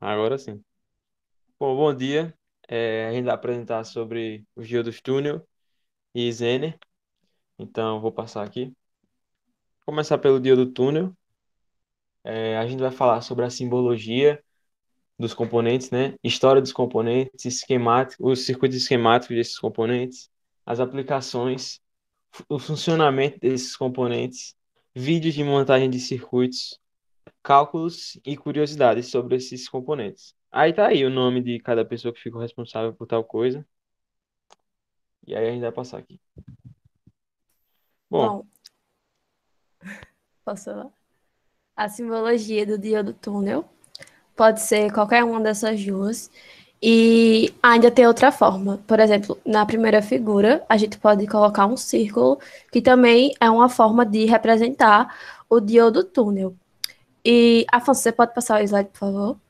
Agora sim. Bom, bom dia. A gente vai apresentar sobre o diodos túnel e Zener. Então, vou passar aqui. Começar pelo diodo túnel. A gente vai falar sobre a simbologia dos componentes, né? História dos componentes, esquemático, os circuitos esquemáticos desses componentes, as aplicações, o funcionamento desses componentes, vídeos de montagem de circuitos, cálculos e curiosidades sobre esses componentes. Aí tá aí o nome de cada pessoa que ficou responsável por tal coisa. E aí a gente vai passar aqui. Bom, Bom, posso falar? A simbologia do diodo túnel pode ser qualquer uma dessas duas. E ainda tem outra forma. Por exemplo, na primeira figura, a gente pode colocar um círculo, que também é uma forma de representar o diodo túnel. E, Afonso, você pode passar o slide, por favor?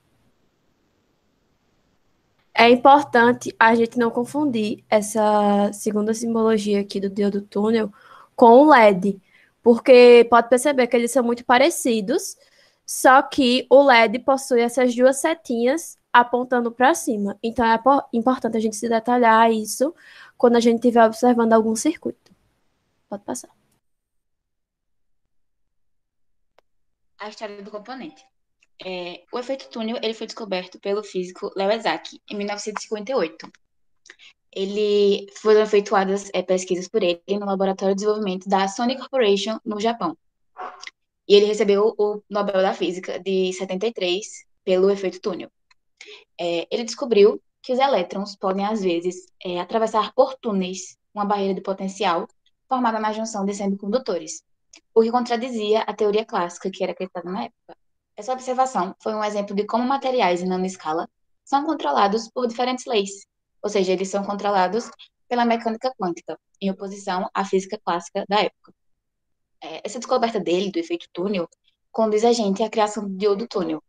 É importante a gente não confundir essa segunda simbologia aqui do diodo túnel com o LED, porque pode perceber que eles são muito parecidos, só que o LED possui essas duas setinhas apontando para cima. Então é importante a gente se detalhar isso quando a gente estiver observando algum circuito. Pode passar. A história do componente. O efeito túnel ele foi descoberto pelo físico Leo Szilard em 1958. Ele foram efetuadas pesquisas por ele no laboratório de desenvolvimento da Sony Corporation no Japão. E ele recebeu o Nobel da Física de 73 pelo efeito túnel. Ele descobriu que os elétrons podem, às vezes, atravessar por túneis uma barreira de potencial formada na junção de semicondutores, o que contradizia a teoria clássica que era acreditada na época. Essa observação foi um exemplo de como materiais em nanoescala são controlados por diferentes leis, ou seja, eles são controlados pela mecânica quântica, em oposição à física clássica da época. Essa descoberta dele, do efeito túnel, conduz a gente à criação do diodo túnel.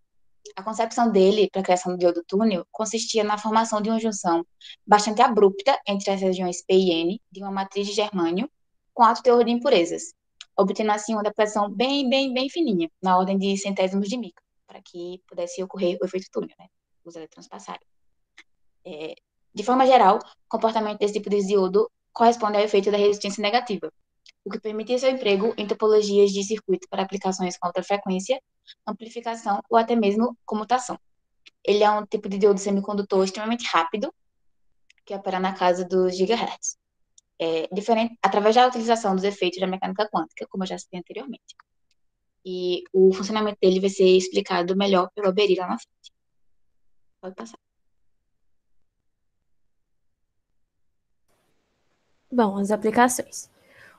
A concepção dele para a criação do diodo túnel consistia na formação de uma junção bastante abrupta entre as regiões P e N de uma matriz de germânio com alto teor de impurezas, obtendo assim uma depressão bem fininha, na ordem de centésimos de micro, para que pudesse ocorrer o efeito túnel, né? Os elétrons passarem. É, de forma geral, o comportamento desse tipo de diodo corresponde ao efeito da resistência negativa, o que permitia seu emprego em topologias de circuito para aplicações com alta frequência, amplificação ou até mesmo comutação. Ele é um tipo de diodo semicondutor extremamente rápido, que opera na casa dos gigahertz, diferente, através da utilização dos efeitos da mecânica quântica, como eu já citei anteriormente. E o funcionamento dele vai ser explicado melhor pelo Alberi lá na frente. Pode passar. Bom, as aplicações.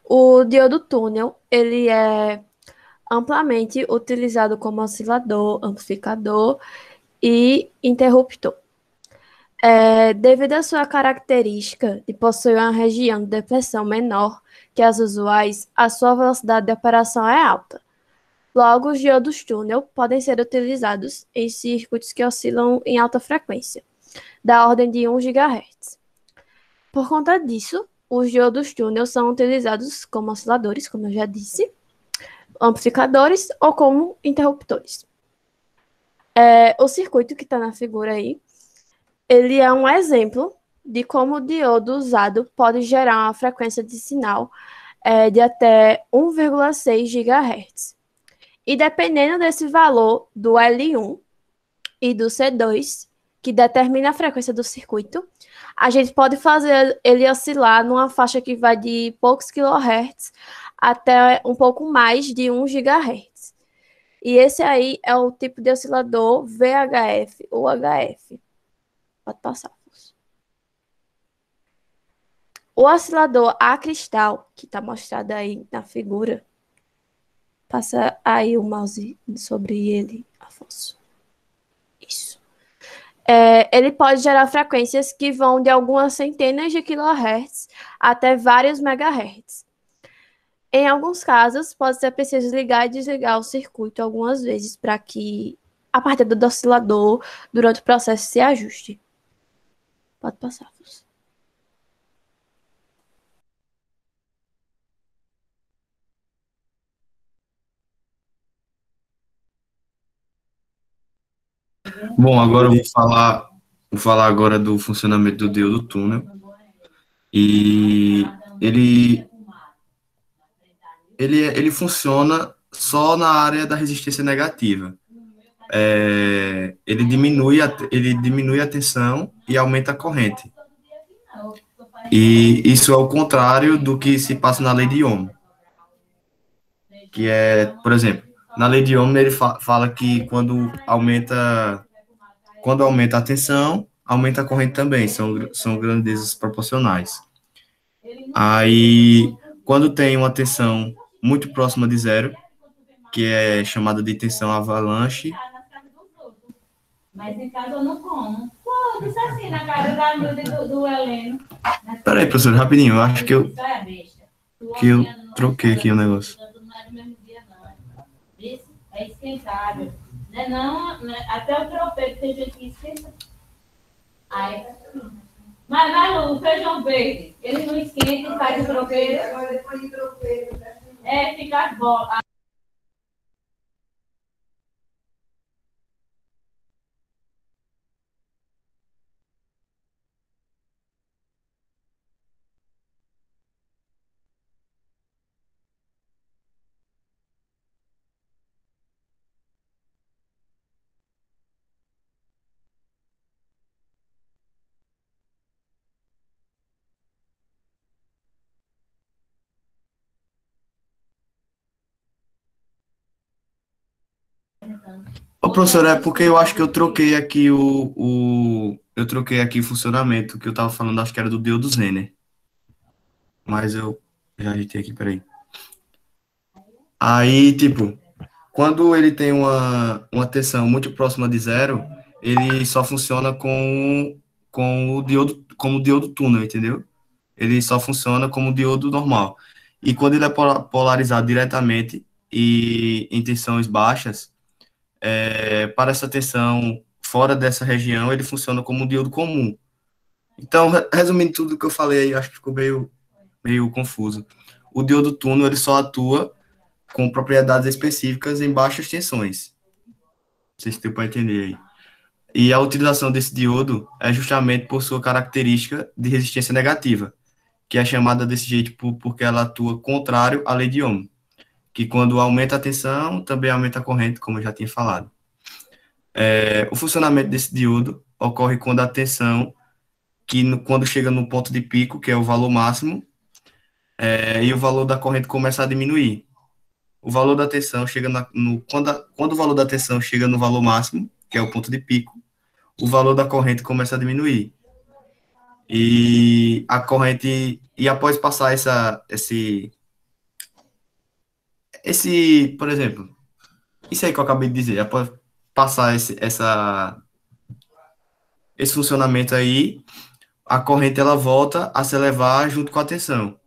O diodo túnel, ele é amplamente utilizado como oscilador, amplificador e interruptor. Devido à sua característica de possuir uma região de depressão menor que as usuais, a sua velocidade de operação é alta. Logo, os diodos túnel podem ser utilizados em circuitos que oscilam em alta frequência, da ordem de 1 GHz. Por conta disso, os diodos túnel são utilizados como osciladores, como eu já disse, amplificadores ou como interruptores. O circuito que está na figura aí, ele é um exemplo de como o diodo usado pode gerar uma frequência de sinal de até 1,6 GHz. E dependendo desse valor do L1 e do C2, que determina a frequência do circuito, a gente pode fazer ele oscilar numa faixa que vai de poucos kilohertz até um pouco mais de 1 GHz. E esse aí é o tipo de oscilador VHF ou HF. Pode passar. O oscilador a cristal, que está mostrado aí na figura, passa aí o mouse sobre ele, Afonso. Isso. Ele pode gerar frequências que vão de algumas centenas de kilohertz até vários megahertz. Em alguns casos, pode ser preciso ligar e desligar o circuito algumas vezes para que a partida do oscilador durante o processo se ajuste. Pode passar, Afonso. Bom, agora eu vou falar agora do funcionamento do diodo túnel. E ele, ele funciona só na área da resistência negativa. Ele diminui a tensão e aumenta a corrente. E isso é o contrário do que se passa na lei de Ohm, que é, por exemplo, na lei de Ohm ele fala que quando aumenta a tensão, aumenta a corrente também, são grandezas proporcionais. Aí, quando tem uma tensão muito próxima de zero, que é chamada de tensão avalanche. Mas em casa eu não como. Pô, disse assim na cara da Nilde do Heleno. Peraí, professor, rapidinho, eu acho que eu troquei aqui o negócio. É esquentado. Não, até o tropeiro tem gente que esquenta. Aí, mas o feijão verde, ele não esquenta e faz o tropeiro. Agora depois de tropeiro. Fica as bolas. Ô, professor, é porque eu acho que eu troquei aqui eu troquei aqui o funcionamento, que eu tava falando, acho que era do diodo Zener. Mas eu já ajeitei aqui, peraí. Aí, tipo, quando ele tem uma tensão muito próxima de zero, ele só funciona com o diodo, como o diodo túnel, entendeu? Ele só funciona como o diodo normal. E quando ele é polarizado diretamente e em tensões baixas, para essa tensão fora dessa região, ele funciona como um diodo comum. Então, resumindo tudo que eu falei, acho que ficou meio confuso. O diodo túnel, ele só atua com propriedades específicas em baixas tensões. Não sei se deu para entender aí. E a utilização desse diodo é justamente por sua característica de resistência negativa, que é chamada desse jeito porque ela atua contrário à lei de Ohm, que quando aumenta a tensão, também aumenta a corrente, como eu já tinha falado. O funcionamento desse diodo ocorre quando a tensão, quando chega no ponto de pico, que é o valor máximo, e o valor da corrente começa a diminuir. O valor da tensão chega quando o valor da tensão chega no valor máximo, que é o ponto de pico, o valor da corrente começa a diminuir. E a corrente, e após passar por exemplo, isso aí que eu acabei de dizer, após passar esse funcionamento aí, a corrente ela volta a se elevar junto com a tensão,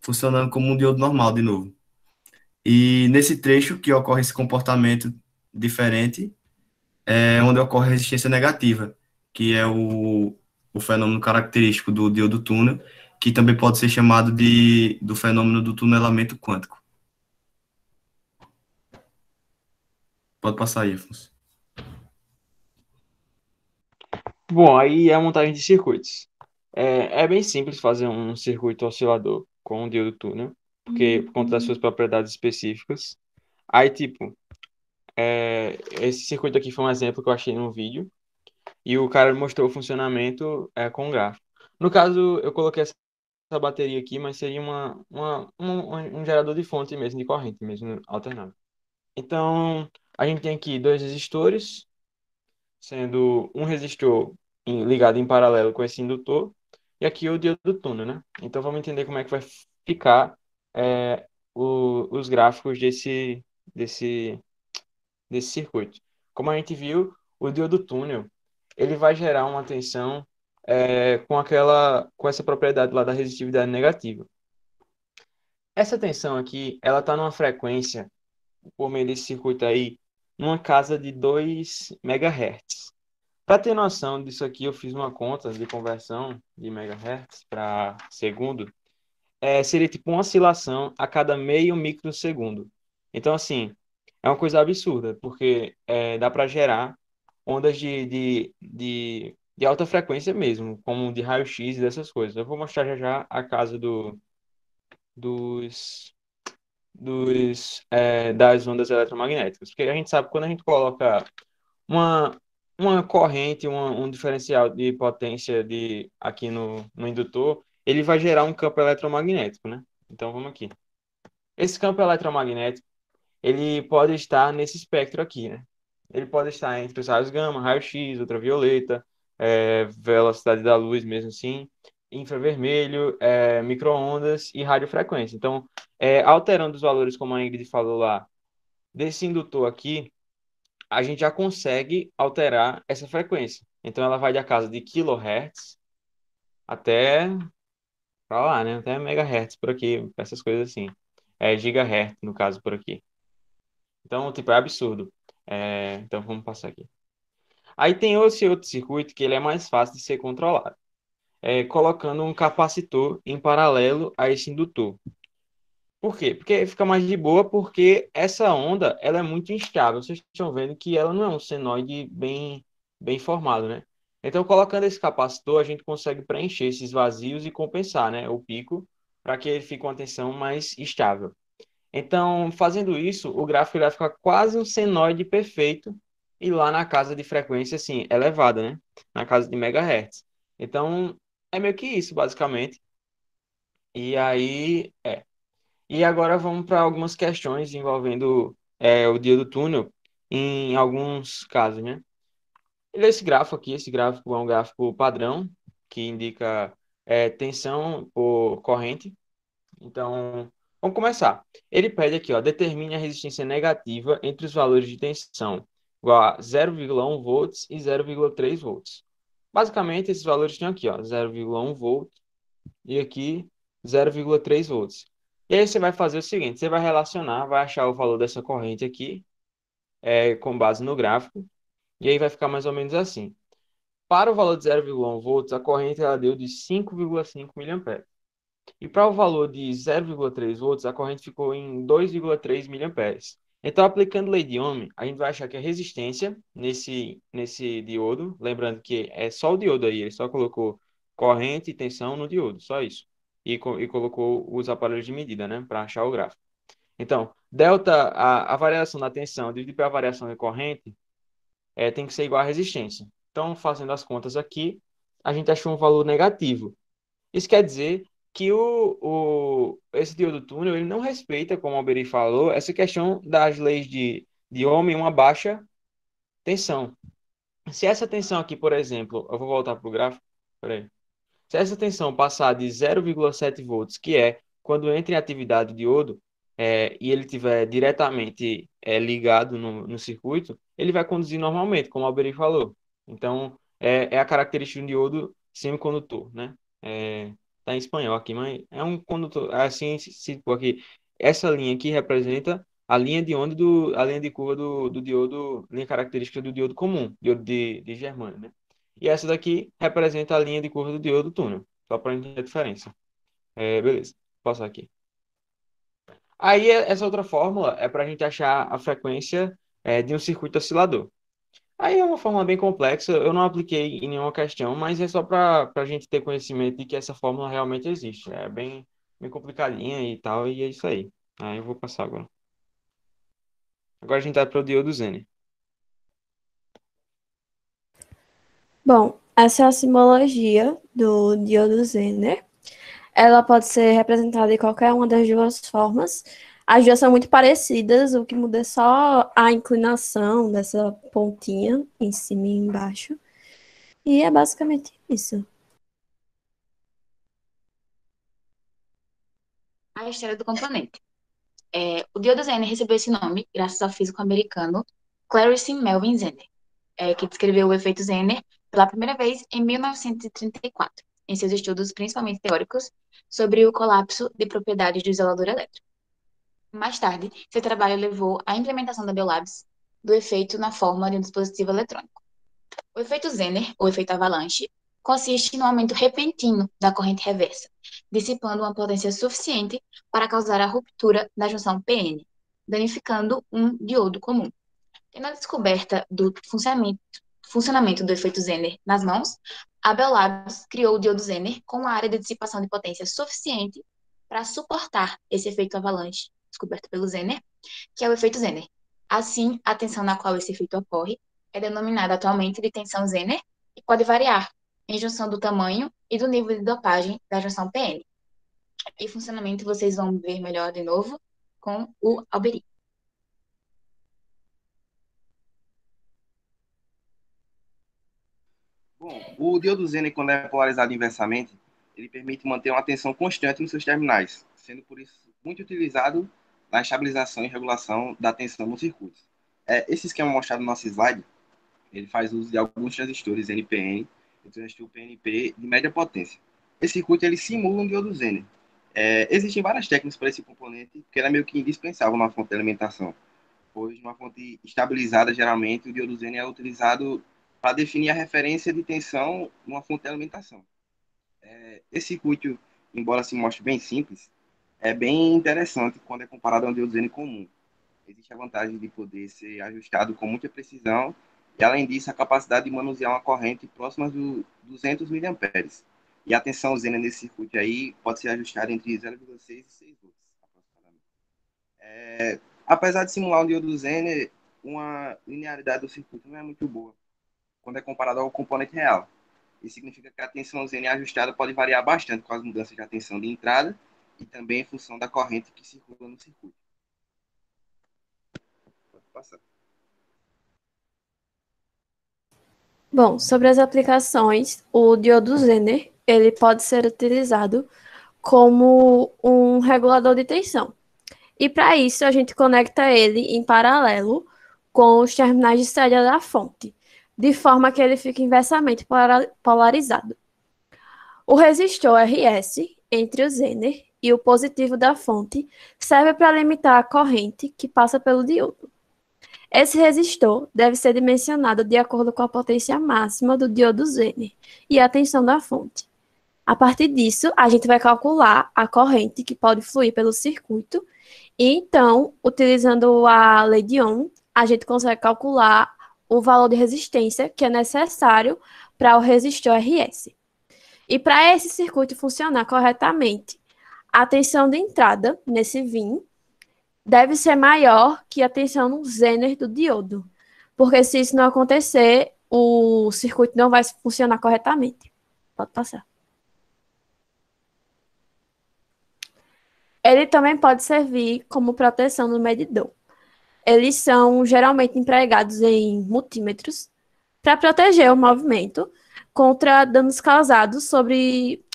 funcionando como um diodo normal de novo. E nesse trecho que ocorre esse comportamento diferente, é onde ocorre a resistência negativa, que é o fenômeno característico do diodo túnel, que também pode ser chamado do fenômeno do tunelamento quântico. Pode passar aí, Afonso. Bom, aí é a montagem de circuitos. É bem simples fazer um circuito oscilador com um diodo túnel, porque por conta das suas propriedades específicas. Aí, tipo, esse circuito aqui foi um exemplo que eu achei no vídeo, e o cara mostrou o funcionamento com gráfico. No caso, eu coloquei essa bateria aqui, mas seria um gerador de fonte mesmo, de corrente mesmo, alternado. Então, a gente tem aqui dois resistores, sendo um resistor ligado em paralelo com esse indutor, e aqui o diodo túnel, né? Então vamos entender como é que vai ficar os gráficos desse, desse circuito. Como a gente viu, o diodo túnel ele vai gerar uma tensão com essa propriedade lá da resistividade negativa. Essa tensão aqui, ela está numa frequência, por meio desse circuito aí, numa casa de 2 MHz. Para ter noção disso aqui, eu fiz uma conta de conversão de megahertz para segundo. Seria tipo uma oscilação a cada meio microsegundo. Então, assim, é uma coisa absurda, porque dá para gerar ondas de alta frequência mesmo, como de raio-x e dessas coisas. Eu vou mostrar já já a casa dos, das ondas eletromagnéticas, porque a gente sabe que quando a gente coloca uma, uma corrente, um diferencial de potência aqui no indutor, ele vai gerar um campo eletromagnético, né? Então vamos aqui. Esse campo eletromagnético, ele pode estar nesse espectro aqui, né? Ele pode estar entre os raios gama, raio-x, ultravioleta, velocidade da luz mesmo assim, infravermelho, micro-ondas e radiofrequência. Então, alterando os valores, como a Ingrid falou lá, desse indutor aqui, a gente já consegue alterar essa frequência. Então, ela vai da casa de kilohertz até para lá, né? Até megahertz por aqui, essas coisas assim. Gigahertz, no caso, por aqui. Então, tipo, é absurdo. Então, vamos passar aqui. Aí tem esse outro circuito que ele é mais fácil de ser controlado. Colocando um capacitor em paralelo a esse indutor. Por quê? Porque fica mais de boa, porque essa onda ela é muito instável. Vocês estão vendo que ela não é um senoide bem formado, né? Então, colocando esse capacitor, a gente consegue preencher esses vazios e compensar, né, o pico para que ele fique uma tensão mais estável. Então, fazendo isso, o gráfico ele vai ficar quase um senoide perfeito e lá na casa de frequência, assim, elevada, né? Na casa de megahertz. Então, é meio que isso, basicamente. E aí, E agora vamos para algumas questões envolvendo o diodo túnel em alguns casos, né? Esse gráfico aqui, esse gráfico é um gráfico padrão que indica tensão por corrente. Então, vamos começar. Ele pede aqui, ó, determine a resistência negativa entre os valores de tensão, igual a 0,1 volts e 0,3 volts. Basicamente, esses valores estão aqui, ó, 0,1 volt e aqui 0,3 volts. E aí você vai fazer o seguinte, você vai relacionar, vai achar o valor dessa corrente aqui, com base no gráfico, e aí vai ficar mais ou menos assim. Para o valor de 0,1 volts, a corrente ela deu de 5,5 miliamperes. E para o valor de 0,3 volts, a corrente ficou em 2,3 miliamperes. Então, aplicando lei de Ohm, a gente vai achar que a resistência nesse diodo, lembrando que é só o diodo aí, ele só colocou corrente e tensão no diodo, só isso. E colocou os aparelhos de medida, né, para achar o gráfico. Então, delta, a variação da tensão dividido pela variação da corrente, tem que ser igual à resistência. Então, fazendo as contas aqui, a gente achou um valor negativo. Isso quer dizer que esse diodo túnel ele não respeita, como o Alberi falou, essa questão das leis de Ohm em uma baixa tensão. Se essa tensão aqui, por exemplo, eu vou voltar para o gráfico, peraí. Se essa tensão passar de 0,7 volts, que é quando entra em atividade o diodo, e ele estiver diretamente ligado no circuito, ele vai conduzir normalmente, como o Alberi falou. Então, é a característica de um diodo semicondutor, né? Tá em espanhol aqui, mas é um condutor, assim, se for aqui, essa linha aqui representa a linha de onda a linha de curva do diodo, linha característica do diodo comum, diodo de germânio, né? E essa daqui representa a linha de curva do diodo túnel, só para entender a diferença. Beleza, vou passar aqui. Aí, essa outra fórmula é para a gente achar a frequência de um circuito oscilador. Aí é uma fórmula bem complexa, eu não apliquei em nenhuma questão, mas é só para a gente ter conhecimento de que essa fórmula realmente existe. É bem complicadinha e tal, e é isso aí. Aí eu vou passar agora. Agora a gente vai para o diodo Zener. Bom, essa é a simbologia do diodo Zener. Ela pode ser representada de qualquer uma das duas formas. As duas são muito parecidas, o que muda é só a inclinação dessa pontinha em cima e embaixo. E é basicamente isso. A história do componente. O diodo Zener recebeu esse nome graças ao físico americano Clarence Melvin Zener, que descreveu o efeito Zener pela primeira vez em 1934, em seus estudos principalmente teóricos sobre o colapso de propriedades do isolador elétrico. Mais tarde, seu trabalho levou à implementação da Biolabs do efeito na forma de um dispositivo eletrônico. O efeito Zener, ou efeito avalanche, consiste no aumento repentino da corrente reversa, dissipando uma potência suficiente para causar a ruptura da junção PN, danificando um diodo comum. Tendo a descoberta do funcionamento do efeito Zener nas mãos, a Bell Labs criou o diodo Zener com uma área de dissipação de potência suficiente para suportar esse efeito avalanche descoberto pelo Zener, que é o efeito Zener. Assim, a tensão na qual esse efeito ocorre é denominada atualmente de tensão Zener e pode variar em junção do tamanho e do nível de dopagem da junção PN. E funcionamento vocês vão ver melhor de novo com o Alberi. Bom, o diodo Zener, quando é polarizado inversamente, ele permite manter uma tensão constante nos seus terminais, sendo por isso muito utilizado na estabilização e regulação da tensão nos circuitos. Esse esquema mostrado no nosso slide, ele faz uso de alguns transistores NPN, e transistor PNP de média potência. Esse circuito ele simula um diodo Zener. Existem várias técnicas para esse componente, porque ele é meio que indispensável na fonte de alimentação, pois numa fonte estabilizada, geralmente, o diodo Zener é utilizado para definir a referência de tensão numa fonte de alimentação. Esse circuito, embora se mostre bem simples, é bem interessante quando é comparado a um diodo Zener comum. Existe a vantagem de poder ser ajustado com muita precisão e, além disso, a capacidade de manusear uma corrente próxima dos 200 miliamperes. E a tensão Zener nesse circuito aí pode ser ajustada entre 0,6 e 6 volts, aproximadamente. Apesar de simular um diodo Zener, uma linearidade do circuito não é muito boa quando é comparado ao componente real. Isso significa que a tensão Zener ajustada pode variar bastante com as mudanças de tensão de entrada e também em função da corrente que circula no circuito. Pode passar. Bom, sobre as aplicações, o diodo Zener, ele pode ser utilizado como um regulador de tensão. E para isso, a gente conecta ele em paralelo com os terminais de saída da fonte, de forma que ele fique inversamente polarizado. O resistor RS entre o Zener e o positivo da fonte serve para limitar a corrente que passa pelo diodo. Esse resistor deve ser dimensionado de acordo com a potência máxima do diodo Zener e a tensão da fonte. A partir disso, a gente vai calcular a corrente que pode fluir pelo circuito e, então, utilizando a lei de Ohm, a gente consegue calcular o valor de resistência que é necessário para o resistor RS. E para esse circuito funcionar corretamente, a tensão de entrada nesse VIN deve ser maior que a tensão no Zener do diodo, porque se isso não acontecer, o circuito não vai funcionar corretamente. Pode passar. Ele também pode servir como proteção no medidor. Eles são geralmente empregados em multímetros para proteger o movimento contra danos causados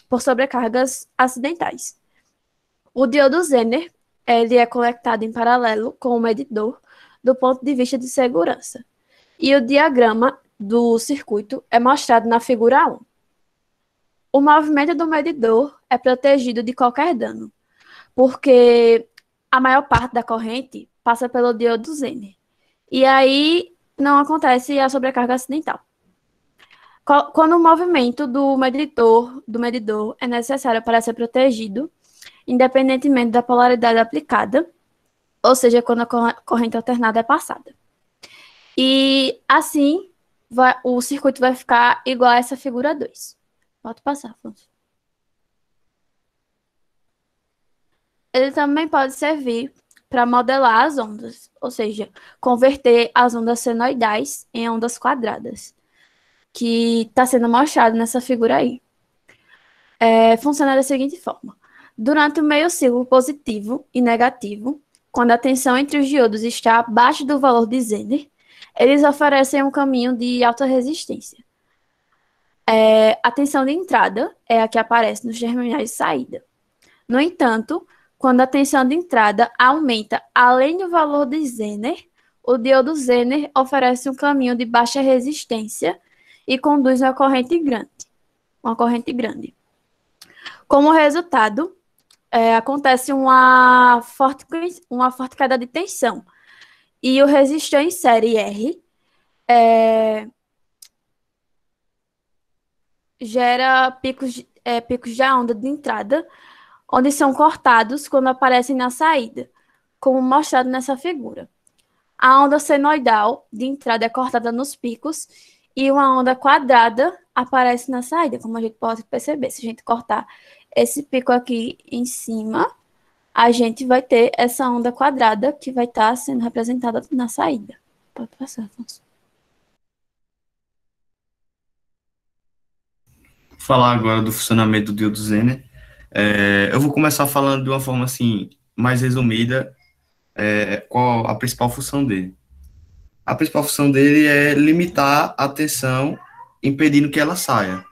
por sobrecargas acidentais. O diodo Zener, ele é conectado em paralelo com o medidor do ponto de vista de segurança. E o diagrama do circuito é mostrado na figura 1. O movimento do medidor é protegido de qualquer dano, porque a maior parte da corrente passa pelo diodo Zener. E aí não acontece a sobrecarga acidental. Quando o movimento do medidor é necessário para ser protegido, independentemente da polaridade aplicada, ou seja, quando a corrente alternada é passada. E assim, o circuito vai ficar igual a essa figura 2. Pode passar, Afonso. Ele também pode servir para modelar as ondas, ou seja, converter as ondas senoidais em ondas quadradas, que está sendo mostrado nessa figura aí. Funciona da seguinte forma. Durante o meio ciclo positivo e negativo, quando a tensão entre os diodos está abaixo do valor de Zener, eles oferecem um caminho de alta resistência. A tensão de entrada é a que aparece nos terminais de saída. No entanto, quando a tensão de entrada aumenta além do valor de Zener, o diodo Zener oferece um caminho de baixa resistência e conduz uma corrente grande. Como resultado, acontece uma forte queda de tensão. E o resistor em série R gera picos de onda de entrada, onde são cortados quando aparecem na saída, como mostrado nessa figura. A onda senoidal de entrada é cortada nos picos e uma onda quadrada aparece na saída, como a gente pode perceber. Se a gente cortar esse pico aqui em cima, a gente vai ter essa onda quadrada que vai estar sendo representada na saída. Pode passar, Afonso. Vou falar agora do funcionamento do diodo Zener. Eu vou começar falando de uma forma assim mais resumida, qual a principal função dele. A principal função dele é limitar a tensão, impedindo que ela saia,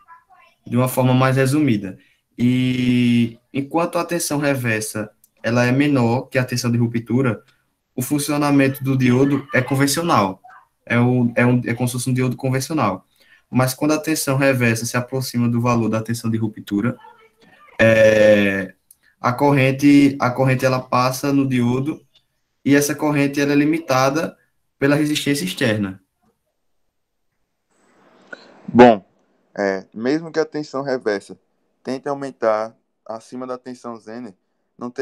de uma forma mais resumida. E enquanto a tensão reversa ela é menor que a tensão de ruptura, o funcionamento do diodo é convencional. É como se fosse um diodo convencional. Mas quando a tensão reversa se aproxima do valor da tensão de ruptura, a corrente ela passa no diodo e essa corrente ela é limitada pela resistência externa. Bom, mesmo que a tensão reversa tente aumentar acima da tensão Zener, não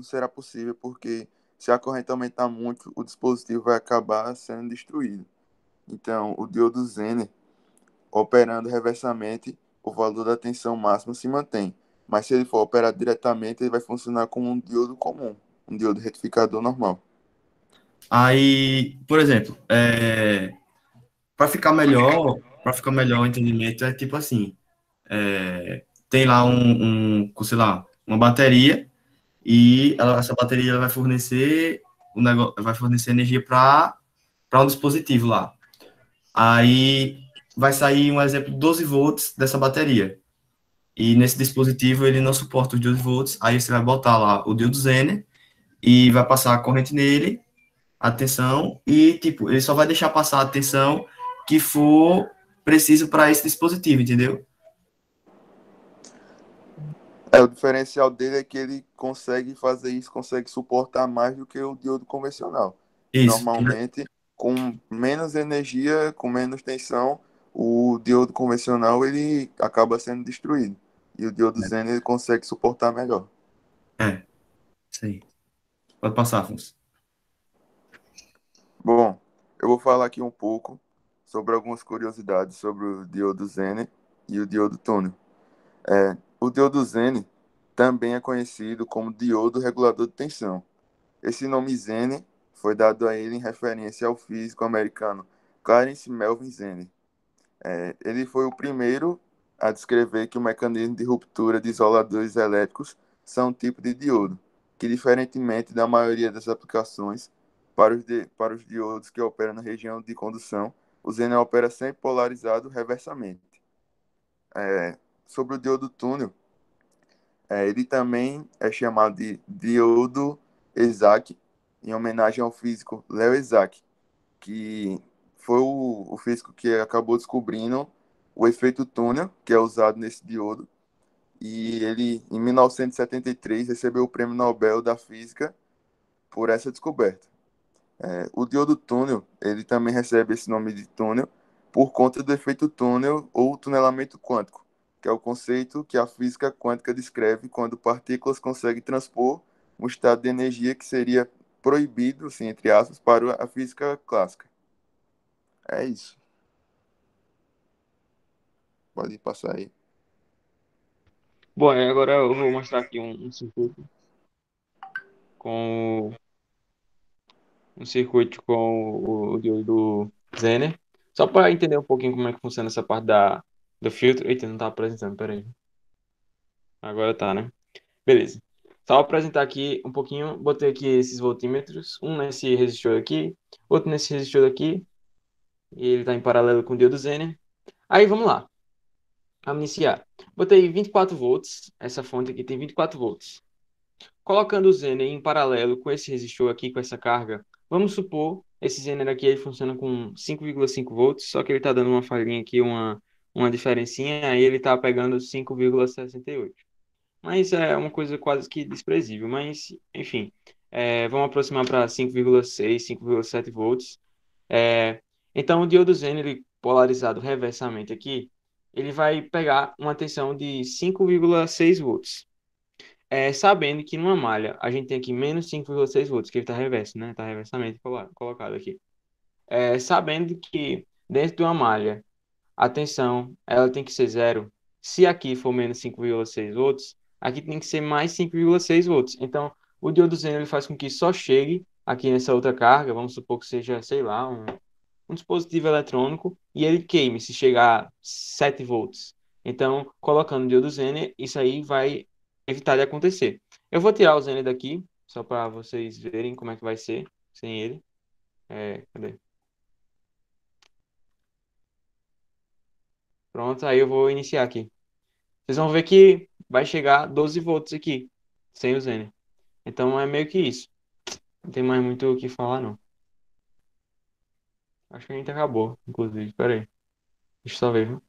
será possível, porque se a corrente aumentar muito, o dispositivo vai acabar sendo destruído. Então, o diodo Zener, operando reversamente, o valor da tensão máxima se mantém. Mas se ele for operado diretamente, ele vai funcionar como um diodo comum, um diodo retificador normal. Aí, por exemplo, para ficar melhor o entendimento, é tipo assim, tem lá sei lá, uma bateria e essa bateria ela vai fornecer vai fornecer energia para um dispositivo lá. Aí vai sair um exemplo de 12 volts dessa bateria. E nesse dispositivo ele não suporta os 12 volts, aí você vai botar lá o diodo Zener e vai passar a corrente nele, a tensão, e tipo, ele só vai deixar passar a tensão que for preciso para esse dispositivo, entendeu? O diferencial dele é que ele consegue fazer isso, consegue suportar mais do que o diodo convencional. Isso. Normalmente, com menos energia, com menos tensão, o diodo convencional ele acaba sendo destruído. E o diodo Zener ele consegue suportar melhor. Isso aí. Pode passar, Afonso. Bom, eu vou falar aqui um pouco sobre algumas curiosidades sobre o diodo Zener e o diodo túnel. O diodo Zener também é conhecido como diodo regulador de tensão. Esse nome Zener foi dado a ele em referência ao físico americano Clarence Melvin Zener. Ele foi o primeiro a descrever que o mecanismo de ruptura de isoladores elétricos são um tipo de diodo, que diferentemente da maioria das aplicações, para os diodos que operam na região de condução, o Zener opera sempre polarizado reversamente. Sobre o diodo túnel, ele também é chamado de diodo Isaac, em homenagem ao físico Leo Isaac, que foi o físico que acabou descobrindo o efeito túnel, que é usado nesse diodo, e ele, em 1973, recebeu o Prêmio Nobel da Física por essa descoberta. O diodo túnel, ele também recebe esse nome de túnel por conta do efeito túnel ou tunelamento quântico, que é o conceito que a física quântica descreve quando partículas conseguem transpor um estado de energia que seria proibido, assim, entre aspas, para a física clássica. É isso. Pode passar aí. Bom, agora eu vou mostrar aqui um circuito com o diodo Zener. Só para entender um pouquinho como é que funciona essa parte do filtro. Eita, não tá apresentando, peraí. Agora tá, né? Beleza. Só apresentar aqui um pouquinho. Botei aqui esses voltímetros. Um nesse resistor aqui, outro nesse resistor aqui. E ele tá em paralelo com o diodo Zener. Aí vamos lá. Vamos iniciar. Botei 24 volts. Essa fonte aqui tem 24 volts. Colocando o Zener em paralelo com esse resistor aqui, com essa carga, vamos supor, esse Zener aqui ele funciona com 5,5 volts, só que ele está dando uma falhinha aqui, uma diferencinha, aí ele está pegando 5,68. Mas é uma coisa quase que desprezível, mas enfim, vamos aproximar para 5,6, 5,7 volts. Então o diodo Zener, ele polarizado reversamente aqui, ele vai pegar uma tensão de 5,6 volts. Sabendo que numa malha a gente tem aqui menos 5,6 volts, que ele está reverso, né? Está reversamente colocado aqui. Sabendo que dentro de uma malha a tensão ela tem que ser zero. Se aqui for menos 5,6 volts, aqui tem que ser mais 5,6 volts. Então, o diodo Zener ele faz com que só chegue aqui nessa outra carga, vamos supor que seja, sei lá, um dispositivo eletrônico, e ele queime se chegar a 7 volts. Então, colocando o diodo Zener, isso aí vai evitar de acontecer. Eu vou tirar o Zener daqui, só para vocês verem como é que vai ser sem ele. Cadê? Pronto, aí eu vou iniciar aqui. Vocês vão ver que vai chegar 12 volts aqui, sem o Zener. Então é meio que isso. Não tem mais muito o que falar, não. Acho que a gente acabou, inclusive. Pera aí. Deixa eu só ver, viu?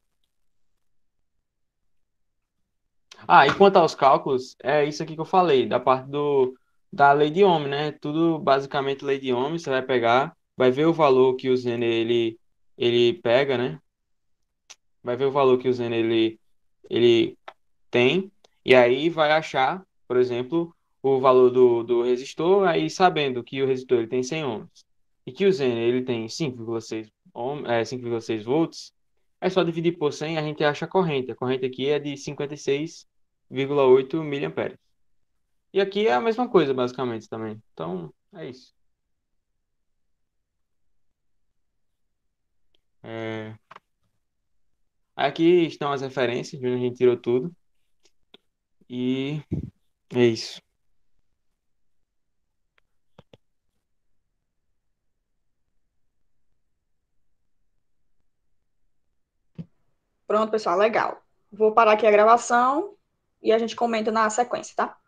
Ah, e quanto aos cálculos, é isso aqui que eu falei, da parte da lei de Ohm, né? Tudo basicamente lei de Ohm, você vai pegar, vai ver o valor que o Zener ele pega, né? Vai ver o valor que o Zener ele tem, e aí vai achar, por exemplo, o valor do resistor, aí sabendo que o resistor ele tem 100 ohms e que o Zener ele tem 5,6 5,6 volts, é só dividir por 100 e a gente acha a corrente. A corrente aqui é de 56,8 miliamperes. E aqui é a mesma coisa, basicamente, também. Então, é isso. É, Aqui estão as referências, onde a gente tirou tudo. E é isso. Pronto, pessoal, legal. Vou parar aqui a gravação e a gente comenta na sequência, tá?